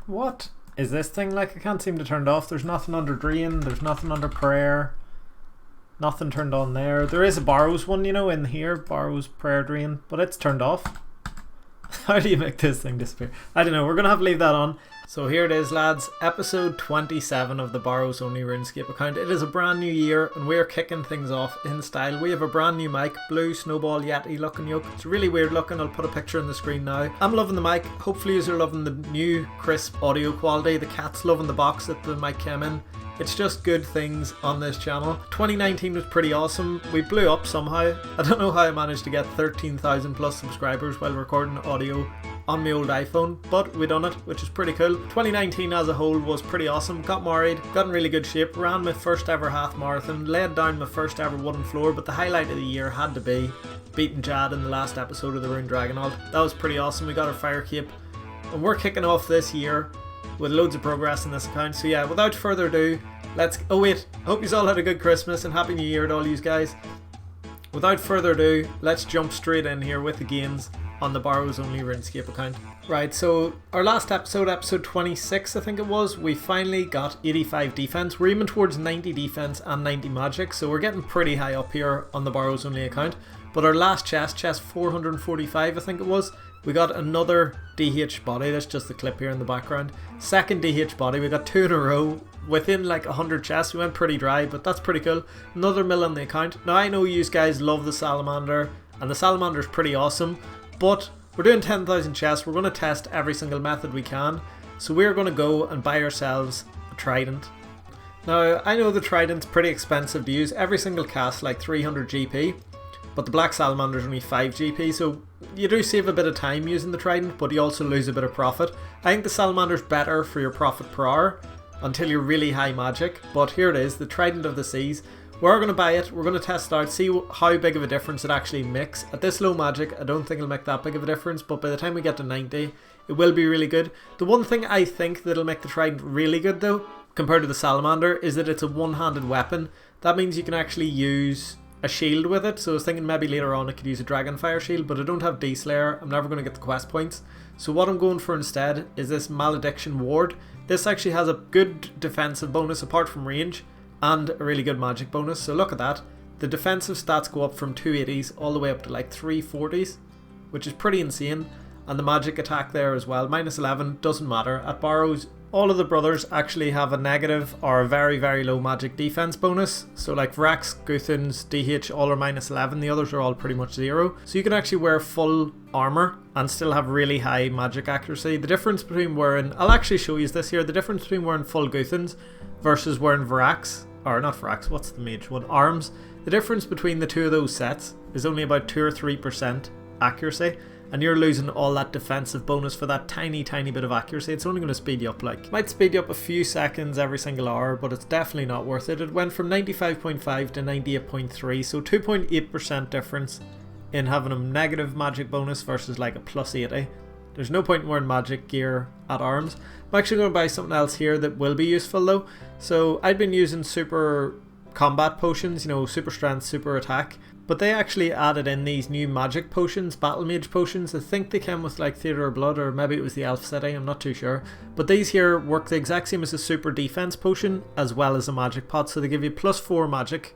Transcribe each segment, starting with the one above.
What is this thing like? I can't seem to turn it off. There's nothing under drain, there's nothing under prayer, nothing turned on there. There is a Barrows one, you know, in here, Barrows prayer drain, but it's turned off. How do you make this thing disappear? I don't know, we're gonna have to leave that on. So here it is, lads, episode 27 of the Barrows Only Runescape account. It is a brand new year and we're kicking things off in style. We have a brand new mic, blue Snowball Yeti looking yoke. It's really weird looking, I'll put a picture on the screen now. I'm loving the mic, hopefully you're loving the new crisp audio quality. The cat's loving the box that the mic came in. It's just good things on this channel. 2019 was pretty awesome. We blew up somehow. I don't know how I managed to get 13,000 plus subscribers while recording audio on my old iPhone, but we done it, which is pretty cool. 2019 as a whole was pretty awesome. Got married, got in really good shape, ran my first ever half marathon, laid down my first ever wooden floor, but the highlight of the year had to be beating Jad in the last episode of the Rune Dragonald. That was pretty awesome. We got our fire cape and we're kicking off this year with loads of progress in this account. So yeah, without further ado, let's... Oh wait, hope you all had a good Christmas and Happy New Year to all you guys. Without further ado, let's jump straight in here with the gains on the Barrows Only Runescape account. Right, so our last episode, episode 26 I think it was, we finally got 85 defense. We're aiming towards 90 defense and 90 magic, so we're getting pretty high up here on the Barrows Only account. But our last chest 445 I think it was, we got another DH body. That's just the clip here in the background. Second DH body, we got 2 in a row within like 100 chests. We went pretty dry, but that's pretty cool. Another mill on the account. Now I know you guys love the salamander, and the salamander is pretty awesome, but we're doing 10,000 chests. We're going to test every single method we can. So we're going to go and buy ourselves a trident. Now I know the trident's pretty expensive to use. Every single cast like 300 GP, but the black salamander is only 5 GP, so you do save a bit of time using the trident, but you also lose a bit of profit. I think the salamander's better for your profit per hour until you're really high magic, but here it is, the Trident of the Seas. We're going to buy it, we're going to test it out, see how big of a difference it actually makes. At this low magic, I don't think it'll make that big of a difference, but by the time we get to 90, it will be really good. The one thing I think that'll make the Trident really good though, compared to the salamander, is that it's a one-handed weapon. That means you can actually use a shield with it, so I was thinking maybe later on I could use a Dragonfire shield, but I don't have D-Slayer, I'm never going to get the quest points. So what I'm going for instead is this Malediction Ward. This actually has a good defensive bonus apart from range, and a really good magic bonus, so look at that. The defensive stats go up from 280s all the way up to like 340s, which is pretty insane, and the magic attack there as well, minus 11, doesn't matter. At Barrows, all of the brothers actually have a negative or a very very low magic defense bonus, so like Vrax, Guthans, DH all are minus 11, the others are all pretty much 0, so you can actually wear full armor and still have really high magic accuracy. The difference between wearing, I'll actually show you this here, the difference between wearing full Guthans versus wearing Vrax, or not Vrax, what's the mage one, Arms, the difference between the two of those sets is only about 2 or 3% accuracy, and you're losing all that defensive bonus for that tiny bit of accuracy. It's only going to speed you up, like, might speed you up a few seconds every single hour, but it's definitely not worth it. It went from 95.5 to 98.3, so 2.8% difference in having a negative magic bonus versus like a plus 80. There's no point in wearing magic gear at Arms. I'm actually going to buy something else here that will be useful though. So I've been using super combat potions, you know, super strength, super attack, but they actually added in these new magic potions, battle mage potions. I think they came with like Theatre of Blood, or maybe it was the Elf City, I'm not too sure. But these here work the exact same as a super defense potion as well as a magic pot, so they give you plus 4 magic,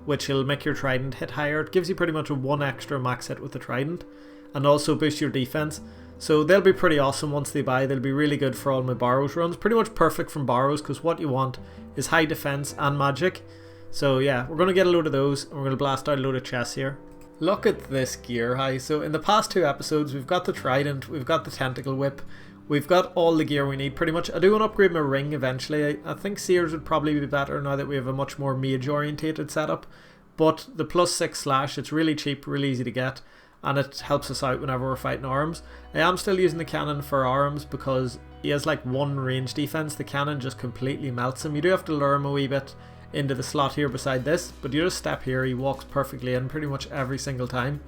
which will make your trident hit higher. It gives you pretty much a 1 extra max hit with the trident, and also boost your defense. So they'll be pretty awesome once they buy. They'll be really good for all my Barrows runs. Pretty much perfect from Barrows, because what you want is high defense and magic. So yeah, we're going to get a load of those, and we're going to blast out a load of chests here. Look at this gear high. So in the past 2 episodes, we've got the trident, we've got the tentacle whip, we've got all the gear we need pretty much. I do want to upgrade my ring eventually. I think Seers would probably be better now that we have a much more mage orientated setup. But the plus 6 slash, it's really cheap, really easy to get, and it helps us out whenever we're fighting Arms. I am still using the cannon for Arms because he has like 1 range defense. The cannon just completely melts him. You do have to lure him a wee bit into the slot here beside this, but you just step here, he walks perfectly in pretty much every single time,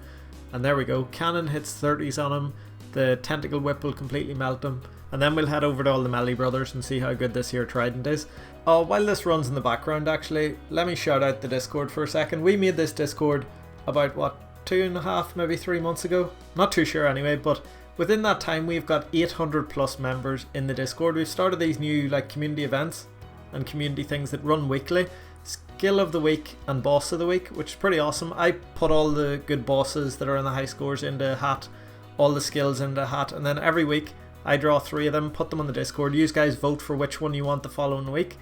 and there we go. Cannon hits 30s on him, the tentacle whip will completely melt him, and then we'll head over to all the melee brothers and see how good this here trident is. Oh, while this runs in the background actually, let me shout out the Discord for a second. We made this Discord about what, 2.5 maybe 3 months ago, not too sure anyway, but within that time we've got 800 plus members in the Discord. We've started these new like community events and community things that run weekly. Skill of the week and boss of the week, which is pretty awesome. I put all the good bosses that are in the high scores into a hat, all the skills into a hat, and then every week I draw 3 of them, put them on the Discord. You guys vote for which one you want the following week,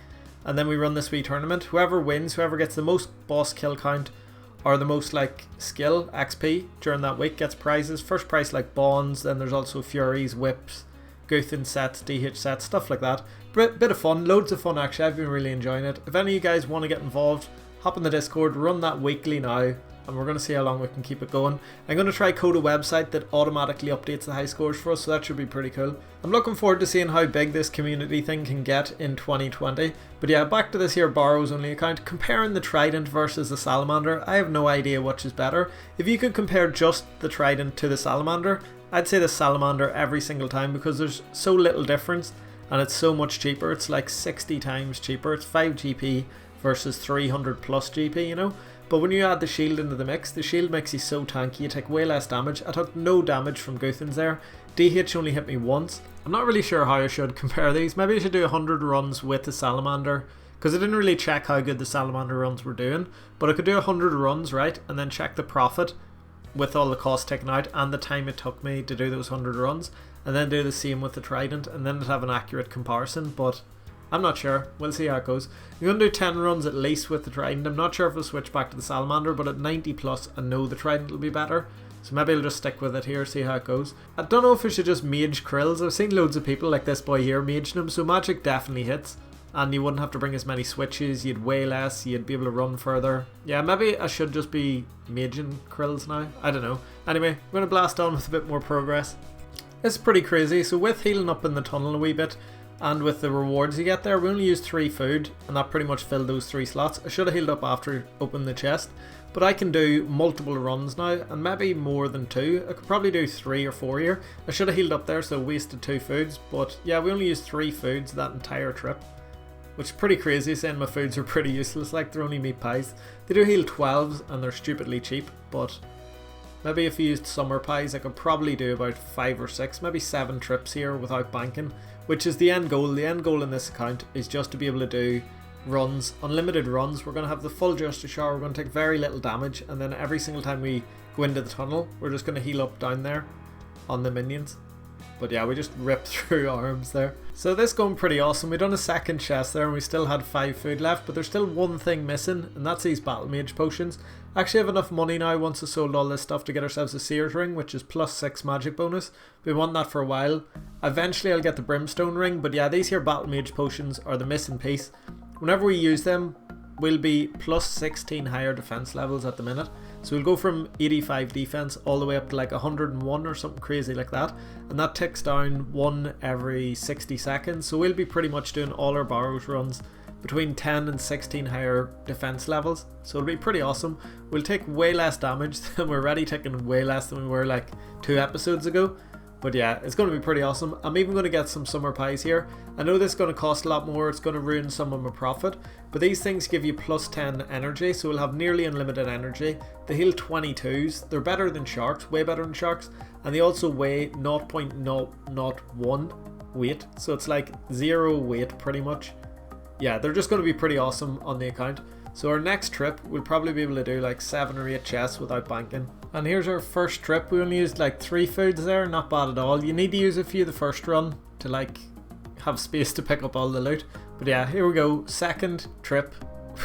and then we run this wee tournament. Whoever wins, whoever gets the most boss kill count or the most like skill XP during that week gets prizes. First prize like bonds, then there's also furies, whips, Guthin sets, DH sets, stuff like that. Bit of fun, loads of fun actually. I've been really enjoying it. If any of you guys want to get involved, hop in the Discord, run that weekly now, and we're going to see how long we can keep it going. I'm going to try code a website that automatically updates the high scores for us, so that should be pretty cool. I'm looking forward to seeing how big this community thing can get in 2020. But yeah, back to this here Barrows Only account. Comparing the Trident versus the Salamander, I have no idea which is better. If you could compare just the Trident to the Salamander, I'd say the Salamander every single time, because there's so little difference and it's so much cheaper. It's like 60 times cheaper. It's 5 GP versus 300 plus GP, you know. But when you add the shield into the mix, the shield makes you so tanky, you take way less damage. I took no damage from Guthins there. DH only hit me once. I'm not really sure how I should compare these. Maybe I should do 100 runs with the Salamander, because I didn't really check how good the Salamander runs were doing. But I could do 100 runs, right, and then check the profit with all the costs taken out and the time it took me to do those 100 runs, and then do the same with the Trident, and then have an accurate comparison. But I'm not sure. We'll see how it goes. I'm going to do 10 runs at least with the Trident. I'm not sure if I'll switch back to the Salamander, but at 90 plus I know the Trident will be better. So maybe I'll just stick with it here, see how it goes. I don't know if I should just mage Krills. I've seen loads of people like this boy here maging them, so magic definitely hits. And you wouldn't have to bring as many switches, you'd way less, you'd be able to run further. Yeah, maybe I should just be maging Krills now. I don't know. Anyway, I'm going to blast on with a bit more progress. It's pretty crazy. So with healing up in the tunnel a wee bit, and with the rewards you get there, we only used 3 food, and that pretty much filled those 3 slots. I should have healed up after opening the chest, but I can do multiple runs now, and maybe more than 2. I could probably do 3 or 4 here. I should have healed up there, so I wasted 2 foods, but yeah, we only used 3 foods that entire trip, which is pretty crazy, saying my foods are pretty useless, like they're only meat pies. They do heal 12s, and they're stupidly cheap, but maybe if you used summer pies, I could probably do about 5 or 6, maybe 7 trips here without banking, which is the end goal. The end goal in this account is just to be able to do runs, unlimited runs. We're going to have the full Justice Shower, we're going to take very little damage, and then every single time we go into the tunnel, we're just going to heal up down there on the minions. But yeah, we just ripped through arms there. So this going pretty awesome. We done a second chest there and we still had 5 food left, but there's still one thing missing, and that's these battle mage potions. I actually have enough money now once I sold all this stuff to get ourselves a Seer's ring, which is plus 6 magic bonus. We want that for a while. Eventually I'll get the brimstone ring, but yeah, these here battle mage potions are the missing piece. Whenever we use them, we'll be plus 16 higher defense levels at the minute. So we'll go from 85 defense all the way up to like 101 or something crazy like that, and that ticks down 1 every 60 seconds. So we'll be pretty much doing all our Barrows runs between 10 and 16 higher defense levels, so it'll be pretty awesome. We'll take way less damage than we're already taking, way less than we were like 2 episodes ago. But yeah, it's going to be pretty awesome. I'm even going to get some summer pies here. I know this is going to cost a lot more, it's going to ruin some of my profit, but these things give you plus 10 energy, so we'll have nearly unlimited energy. They heal 22s, they're better than sharks, way better than sharks, and they also weigh 0.001 weight, so it's like 0 weight pretty much. Yeah, they're just going to be pretty awesome on the account. So our next trip, we'll probably be able to do like 7 or 8 chests without banking. And here's our first trip. We only used like 3 foods there, not bad at all. You need to use a few the first run to like have space to pick up all the loot. But yeah, here we go. Second trip,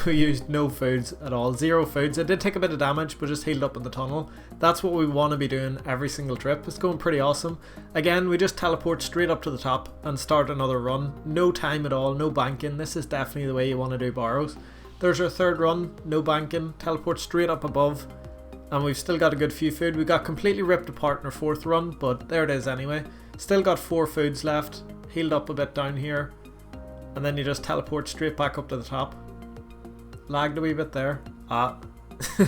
we used no foods at all, 0 foods. It did take a bit of damage, but just healed up in the tunnel. That's what we want to be doing every single trip. It's going pretty awesome. Again, we just teleport straight up to the top and start another run. No time at all, no banking. This is definitely the way you want to do Barrows. There's our third run, no banking, teleport straight up above, and we've still got a good few food. We got completely ripped apart in our 4th run, but there it is anyway. Still got 4 foods left, healed up a bit down here, and then you just teleport straight back up to the top. Lagged a wee bit there.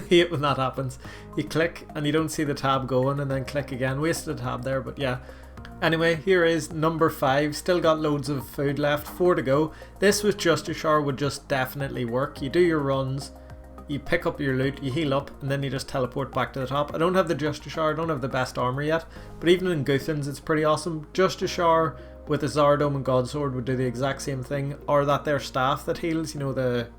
Hate when that happens. You click and you don't see the tab going, and then click again. Wasted a tab there, but yeah. Anyway, here is number 5. Still got loads of food left, 4 to go. This with Justice Shower would just definitely work. You do your runs, you pick up your loot, you heal up, and then you just teleport back to the top. I don't have the Just a Shower, I don't have the best armor yet, but even in Guthans it's pretty awesome. Just a Shower with a Zardome and Godsword would do the exact same thing, or that their staff that heals, you know, the,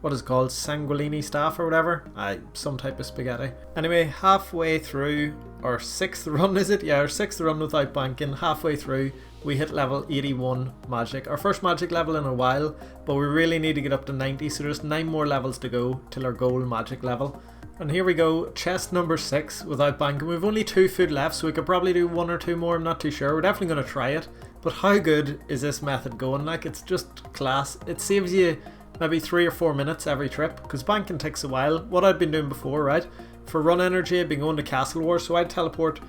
what is it called, Sanguilini staff or whatever? Some type of spaghetti. Anyway, halfway through our 6th run, is it? Yeah, our 6th run without banking, halfway through, we hit level 81 magic. Our first magic level in a while, but we really need to get up to 90, so there's 9 more levels to go till our goal magic level. And here we go, chest number 6 without banking. We've only 2 food left, so we could probably do 1 or 2 more, I'm not too sure. We're definitely going to try it. But how good is this method going? Like, it's just class. It saves you maybe 3 or 4 minutes every trip, because banking takes a while. What I'd been doing before, right? For run energy, I'd been going to Castle Wars, so I'd teleport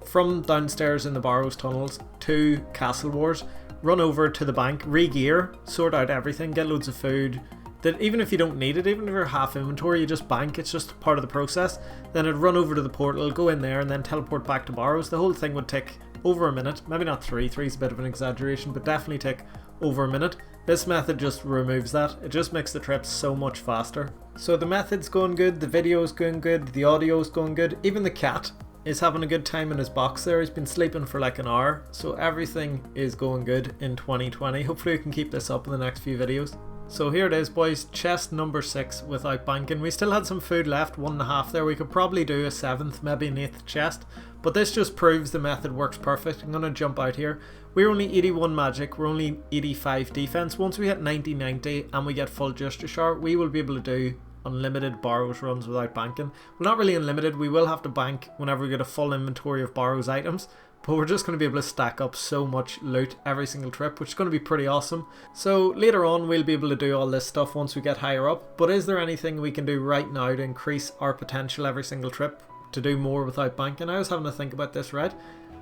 from downstairs in the Barrows tunnels to Castle Wars, run over to the bank, re-gear, sort out everything, get loads of food. That even if you don't need it, even if you're half inventory, you just bank, it's just part of the process. Then I'd run over to the portal, go in there, and then teleport back to Barrows. The whole thing would take over a minute, maybe not 3 is a bit of an exaggeration, but definitely take over a minute. This method just removes that, it just makes the trip so much faster. So the method's going good, the video's going good, the audio's going good, even the cat is having a good time in his box there. He's been sleeping for like an hour, so everything is going good in 2020. Hopefully we can keep this up in the next few videos. So here it is, boys, chest number 6 without banking. We still had some food left, 1.5 there. We could probably do a 7th, maybe an 8th chest, but this just proves the method works perfect. I'm going to jump out here. We're only 81 magic, we're only 85 defense. Once we hit 90 and we get full Just a Shower, we will be able to do unlimited Barrows runs without banking. Well, not really unlimited, we will have to bank whenever we get a full inventory of Barrows items, but we're just going to be able to stack up so much loot every single trip, which is going to be pretty awesome. So later on we'll be able to do all this stuff once we get higher up, but is there anything we can do right now to increase our potential every single trip to do more without banking? I was having to think about this, right?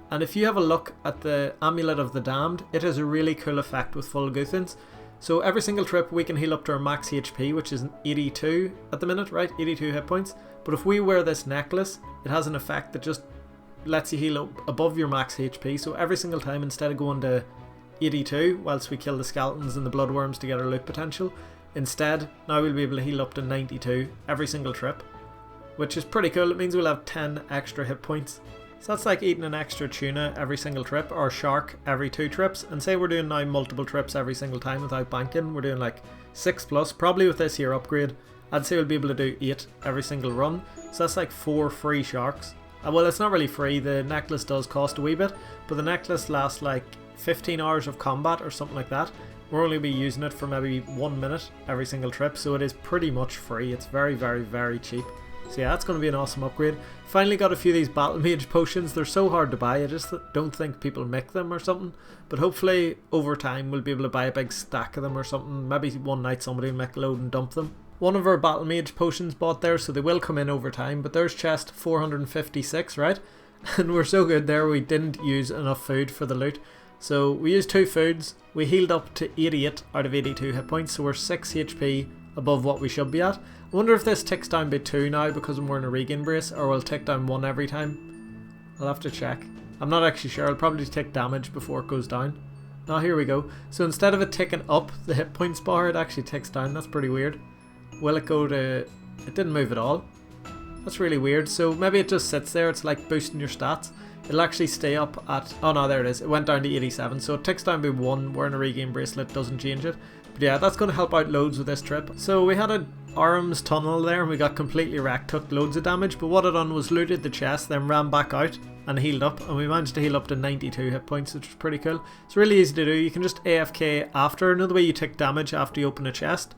And if you have a look at the Amulet of the Damned, it has a really cool effect with full Guthans. So every single trip we can heal up to our max HP, which is 82 at the minute, right? 82 hit points. But if we wear this necklace, it has an effect that just lets you heal up above your max HP. So every single time, instead of going to 82 whilst we kill the skeletons and the bloodworms to get our loot potential, instead now we'll be able to heal up to 92 every single trip, which is pretty cool. It means we'll have 10 extra hit points. So that's like eating an extra tuna every single trip, or shark every 2 trips. And say we're doing now multiple trips every single time without banking, we're doing like 6+, probably with this here upgrade, I'd say we'll be able to do 8 every single run. So that's like 4 free sharks. Well, it's not really free, the necklace does cost a wee bit, but the necklace lasts like 15 hours of combat or something like that. We're only be using it for maybe 1 minute every single trip, so it is pretty much free. It's very, very, very cheap. So yeah, that's going to be an awesome upgrade. Finally got a few of these battle mage potions. They're so hard to buy, I just don't think people make them or something. But hopefully over time we'll be able to buy a big stack of them or something. Maybe one night somebody will make a load and dump them. One of our battle mage potions bought there, so they will come in over time. But there's chest 456, right? And we're so good there we didn't use enough food for the loot. So we used 2 foods. We healed up to 88 out of 82 hit points, so we're 6 HP above what we should be at. I wonder if this ticks down by 2 now because I'm wearing a regain brace, or will tick down 1 every time. I'll have to check. I'm not actually sure. I'll probably take damage before it goes down. Now here we go. So instead of it ticking up the hit points bar, it actually ticks down. That's pretty weird. Will it go to... It didn't move at all. That's really weird. So maybe it just sits there. It's like boosting your stats. It'll actually stay up at... Oh no, there it is. It went down to 87. So it ticks down by 1. Wearing a regain bracelet doesn't change it. But yeah, that's going to help out loads with this trip. So we had a arms tunnel there and we got completely wrecked, took loads of damage, but what I done was looted the chest, then ran back out and healed up, and we managed to heal up to 92 hit points, which was pretty cool. It's really easy to do. You can just AFK after. Another way you take damage after you open a chest,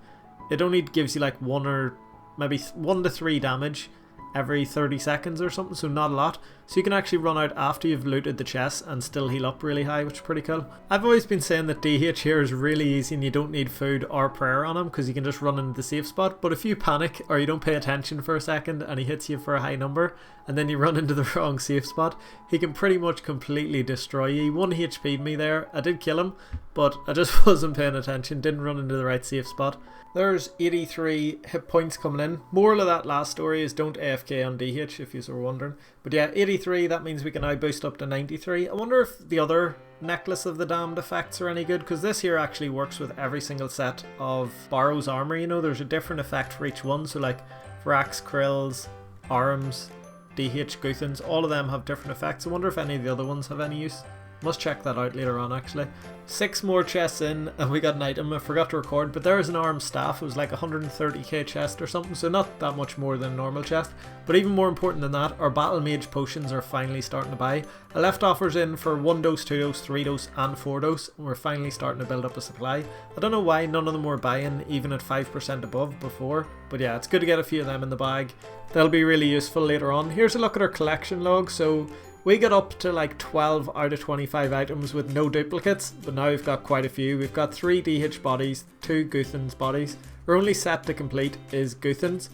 it only gives you like 1 or maybe 1 to 3 damage every 30 seconds or something, so not a lot. So you can actually run out after you've looted the chest and still heal up really high, which is pretty cool. I've always been saying that DH here is really easy and you don't need food or prayer on him because you can just run into the safe spot. But if you panic or you don't pay attention for a second and he hits you for a high number and then you run into the wrong safe spot, he can pretty much completely destroy you. He 1 HP'd me there. I did kill him, but I just wasn't paying attention, didn't run into the right safe spot. There's 83 hit points coming in. Moral of that last story is don't AFK on DH if you were wondering. But yeah, 83, that means we can now boost up to 93. I wonder if the other Necklace of the Damned effects are any good, because this here actually works with every single set of Barrows armor. You know, there's a different effect for each one, so like for Axe, Krills, Arms, DH, Guthans, all of them have different effects. I wonder if any of the other ones have any use. Must check that out later on actually. 6 more chests in and we got an item. I forgot to record, but there's an armed staff. It was like 130k chest or something, so not that much more than a normal chest. But even more important than that, our battle mage potions are finally starting to buy. I left offers in for 1 dose, 2 dose, 3 dose and 4 dose, and we're finally starting to build up a supply. I don't know why none of them were buying even at 5% above before, but yeah, it's good to get a few of them in the bag. They'll be really useful later on. Here's a look at our collection log. So we got up to like 12 out of 25 items with no duplicates, but now we've got quite a few. We've got 3 DH bodies, 2 Guthans bodies. Our only set to complete is Guthans,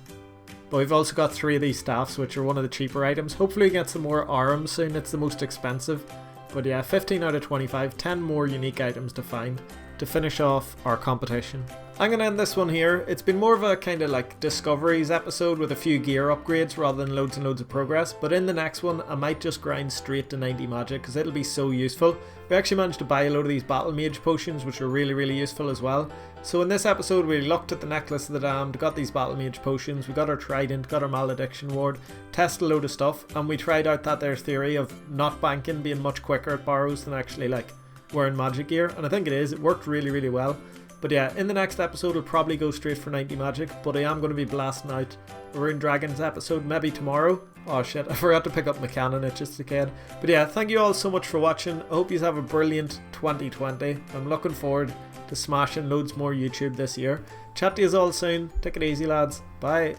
but we've also got 3 of these staffs, which are one of the cheaper items. Hopefully we get some more arms soon. It's the most expensive. But yeah, 15 out of 25, 10 more unique items to find to finish off our competition. I'm going to end this one here. It's been more of a kind of like discoveries episode with a few gear upgrades rather than loads and loads of progress, but in the next one I might just grind straight to 90 magic because it'll be so useful. We actually managed to buy a load of these battle mage potions, which are really useful as well. So in this episode we looked at the Necklace of the Damned, got these battle mage potions, we got our trident, got our malediction ward, tested a load of stuff, and we tried out that there theory of not banking being much quicker at Barrows than actually like wearing magic gear, and I think it is. It worked really well. But yeah, in the next episode we'll probably go straight for 90 magic, but I am going to be blasting out a Rune Dragons episode maybe tomorrow. Oh shit, I forgot to pick up my cannon, it just decayed. But yeah, thank you all so much for watching. I hope you have a brilliant 2020. I'm looking forward to smashing loads more YouTube this year. Chat to you all soon. Take it easy lads. Bye.